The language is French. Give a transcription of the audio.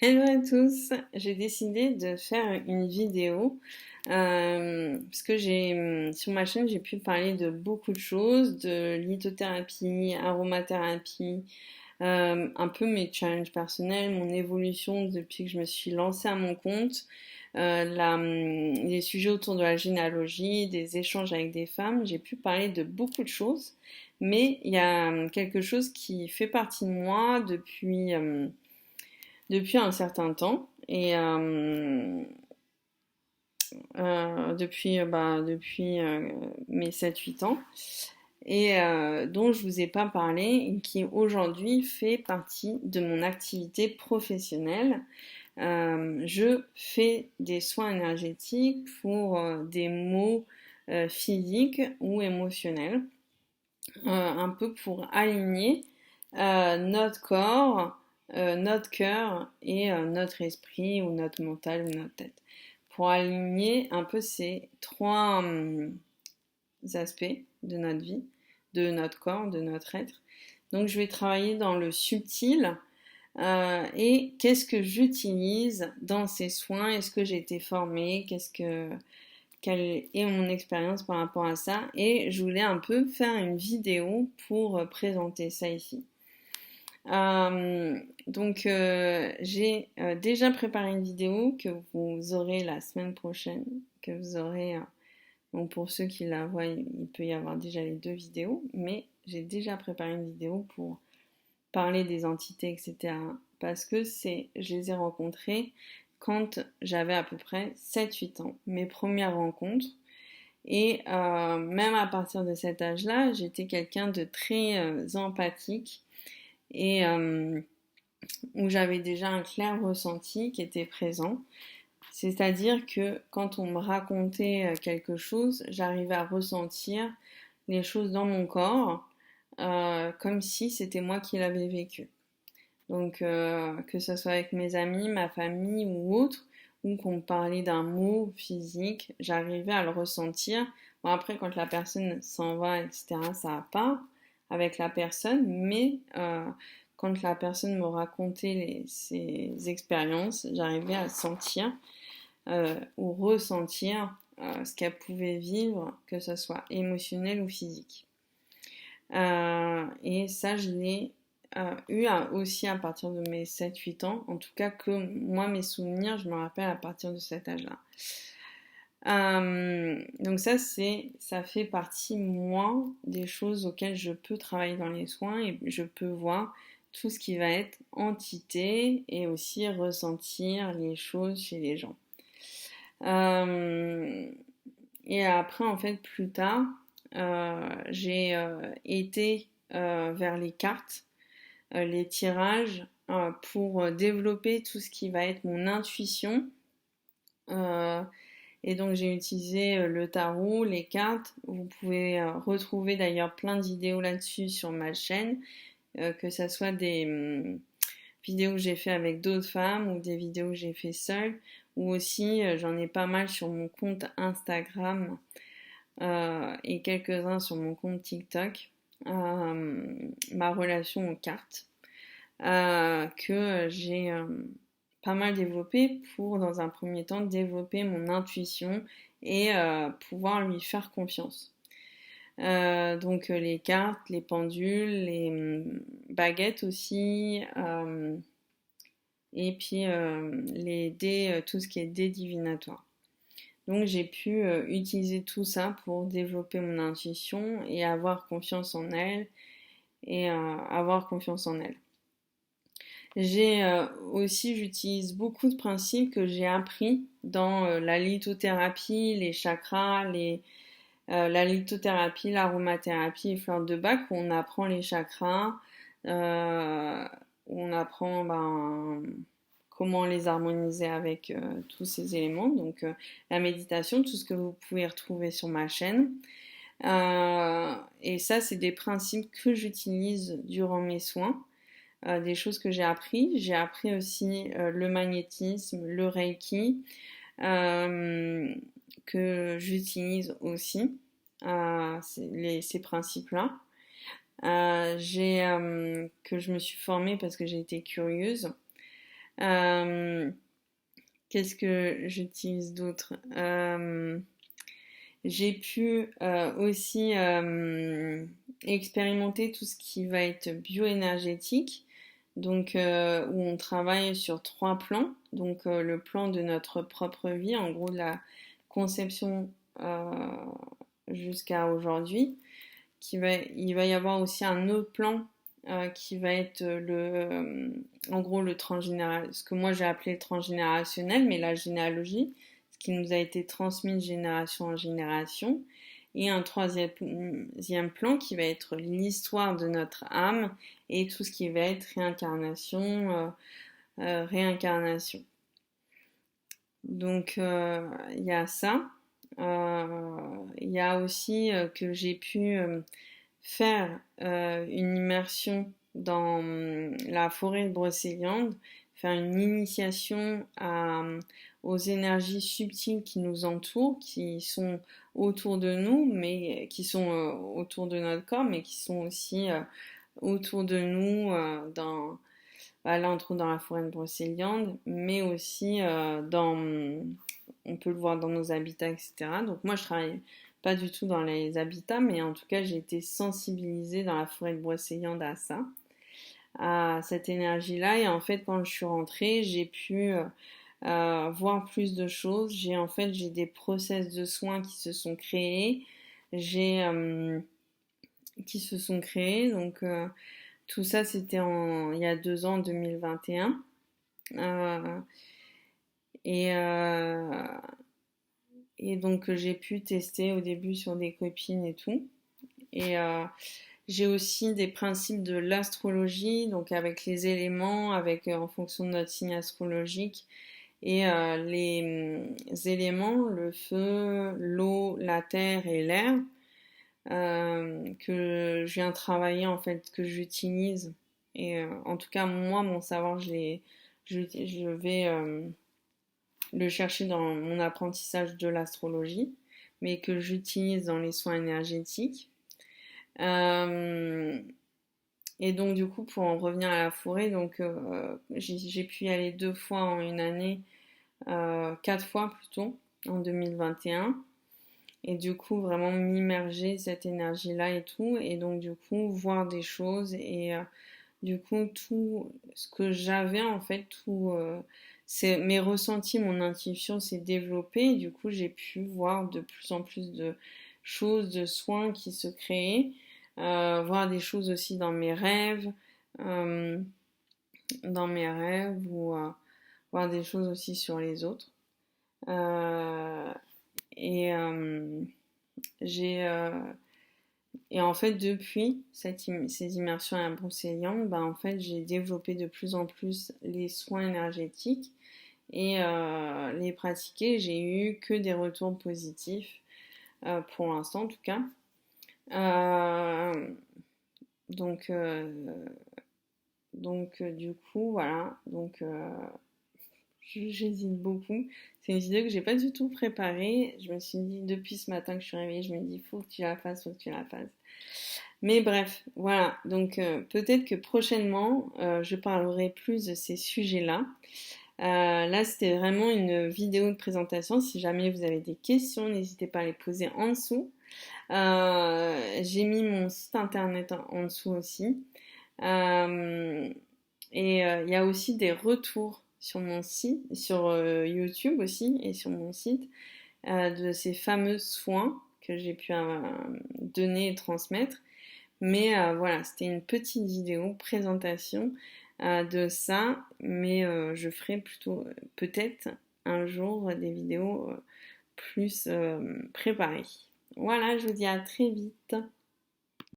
Hello à tous, j'ai décidé de faire une vidéo parce que sur ma chaîne j'ai pu parler de beaucoup de choses, de lithothérapie, aromathérapie, un peu mes challenges personnels, mon évolution depuis que je me suis lancée à mon compte, les sujets autour de la généalogie, des échanges avec des femmes. J'ai pu parler de beaucoup de choses, mais il y a quelque chose qui fait partie de moi depuis un certain temps et depuis mes 7-8 ans et dont je vous ai pas parlé et qui aujourd'hui fait partie de mon activité professionnelle. Je fais des soins énergétiques pour des maux physiques ou émotionnels, un peu pour aligner notre corps, notre cœur et notre esprit ou notre mental ou notre tête. Pour aligner un peu ces trois aspects de notre vie, de notre corps, de notre être. Donc je vais travailler dans le subtil et qu'est-ce que j'utilise dans ces soins, est-ce que j'ai été formée, quelle est mon expérience par rapport à ça, et je voulais un peu faire une vidéo pour présenter ça ici. J'ai déjà préparé une vidéo que vous aurez la semaine prochaine, que vous aurez, donc pour ceux qui la voient, il peut y avoir déjà les deux vidéos, mais j'ai déjà préparé une vidéo pour parler des entités, etc. Parce que je les ai rencontrées quand j'avais à peu près 7-8 ans, mes premières rencontres. Et même à partir de cet âge-là, j'étais quelqu'un de très empathique et où j'avais déjà un clair ressenti qui était présent. C'est-à-dire que quand on me racontait quelque chose, j'arrivais à ressentir les choses dans mon corps comme si c'était moi qui l'avais vécu. Donc que ce soit avec mes amis, ma famille ou autre, ou qu'on me parlait d'un mot physique, j'arrivais à le ressentir. Bon après quand la personne s'en va, etc., ça va pas avec la personne, mais quand la personne me racontait ses expériences, j'arrivais à sentir ou ressentir ce qu'elle pouvait vivre, que ce soit émotionnel ou physique. Et ça, je l'ai eu aussi à partir de mes 7-8 ans. En tout cas, que moi, mes souvenirs, je me rappelle à partir de cet âge-là. Donc ça fait partie, moi, des choses auxquelles je peux travailler dans les soins et je peux voir tout ce qui va être entité et aussi ressentir les choses chez les gens. Euh, et après, en fait, plus tard, j'ai été vers les cartes, les tirages, pour développer tout ce qui va être mon intuition. Euh, et donc j'ai utilisé le tarot, les cartes. Vous pouvez retrouver d'ailleurs plein de vidéos là-dessus sur ma chaîne, que ce soit des vidéos que j'ai fait avec d'autres femmes ou des vidéos que j'ai fait seule, ou aussi j'en ai pas mal sur mon compte Instagram et quelques-uns sur mon compte TikTok, ma relation aux cartes, que j'ai pas mal développé pour, dans un premier temps, développer mon intuition et pouvoir lui faire confiance. Donc les cartes, les pendules, les baguettes aussi, et puis les dés, tout ce qui est dés divinatoires. Donc j'ai pu utiliser tout ça pour développer mon intuition et avoir confiance en elle et avoir confiance en elle. J'utilise beaucoup de principes que j'ai appris dans la lithothérapie, les chakras, la lithothérapie, l'aromathérapie et fleurs de bac où on apprend les chakras, où on apprend comment les harmoniser avec tous ces éléments. Donc la méditation, tout ce que vous pouvez retrouver sur ma chaîne. Et ça, c'est des principes que j'utilise durant mes soins, des choses que j'ai appris. J'ai appris aussi le magnétisme, le reiki, que j'utilise aussi, ces principes-là. Que je me suis formée parce que j'ai été curieuse. Euh, Qu'est-ce que j'utilise d'autre? J'ai pu aussi expérimenter tout ce qui va être bioénergétique, donc où on travaille sur 3 plans. Donc le plan de notre propre vie, en gros de la conception jusqu'à aujourd'hui. Il va y avoir aussi un autre plan qui va être en gros le transgénéral, ce que moi j'ai appelé le transgénérationnel, mais la généalogie, ce qui nous a été transmis de génération en génération, et un troisième plan qui va être l'histoire de notre âme et tout ce qui va être réincarnation. Donc il y a ça. Il y a aussi que j'ai pu faire une immersion dans la forêt de Brocéliande, faire une initiation aux énergies subtiles qui nous entourent, qui sont autour de nous, mais qui sont autour de notre corps, mais qui sont aussi autour de nous là on trouve dans la forêt de Brocéliande, mais aussi on peut le voir dans nos habitats, etc. Donc moi je travaille pas du tout dans les habitats, mais en tout cas j'ai été sensibilisée dans la forêt de Brocéliande à ça, à cette énergie-là. Et en fait quand je suis rentrée, j'ai pu voir plus de choses. J'ai des process de soins qui se sont créés, j'ai qui se sont créés. Donc tout ça c'était il y a 2 ans, 2021. Euh, et, euh, et donc j'ai pu tester au début sur des copines et tout. Et j'ai aussi des principes de l'astrologie, donc avec les éléments, avec en fonction de notre signe astrologique. Et les éléments, le feu, l'eau, la terre et l'air, que je viens travailler en fait, que j'utilise. Et en tout cas, moi, mon savoir, je vais le chercher dans mon apprentissage de l'astrologie, mais que j'utilise dans les soins énergétiques. Euh, et donc du coup, pour en revenir à la forêt, donc j'ai pu y aller 2 fois en une année, 4 fois plutôt, en 2021. Et du coup, vraiment m'immerger cette énergie-là et tout. Et donc du coup, voir des choses et du coup, tout ce que j'avais en fait, c'est mes ressentis, mon intuition s'est développée. Et du coup, j'ai pu voir de plus en plus de choses, de soins qui se créaient, voir des choses aussi euh, dans mes rêves ou voir des choses aussi sur les autres. Euh, et j'ai et en fait, depuis ces immersions à Brocéliande, bah, en fait, j'ai développé de plus en plus les soins énergétiques et les pratiquer. J'ai eu que des retours positifs pour l'instant, en tout cas. Euh, donc, euh, du coup, voilà. Donc, j'hésite beaucoup. C'est une vidéo que j'ai pas du tout préparée. Je me suis dit depuis ce matin que je suis réveillée, je me dis faut que tu la fasses, faut que tu la fasses. Mais bref, voilà. Donc peut-être que prochainement, je parlerai plus de ces sujets-là. Là, c'était vraiment une vidéo de présentation. Si jamais vous avez des questions, n'hésitez pas à les poser en dessous. J'ai mis mon site internet en dessous aussi. Euh, et il y a aussi des retours sur mon site, sur YouTube aussi, et sur mon site, de ces fameux soins que j'ai pu donner et transmettre. Mais voilà, c'était une petite vidéo présentation de ça, mais je ferai plutôt peut-être un jour des vidéos plus préparées. Voilà, je vous dis à très vite.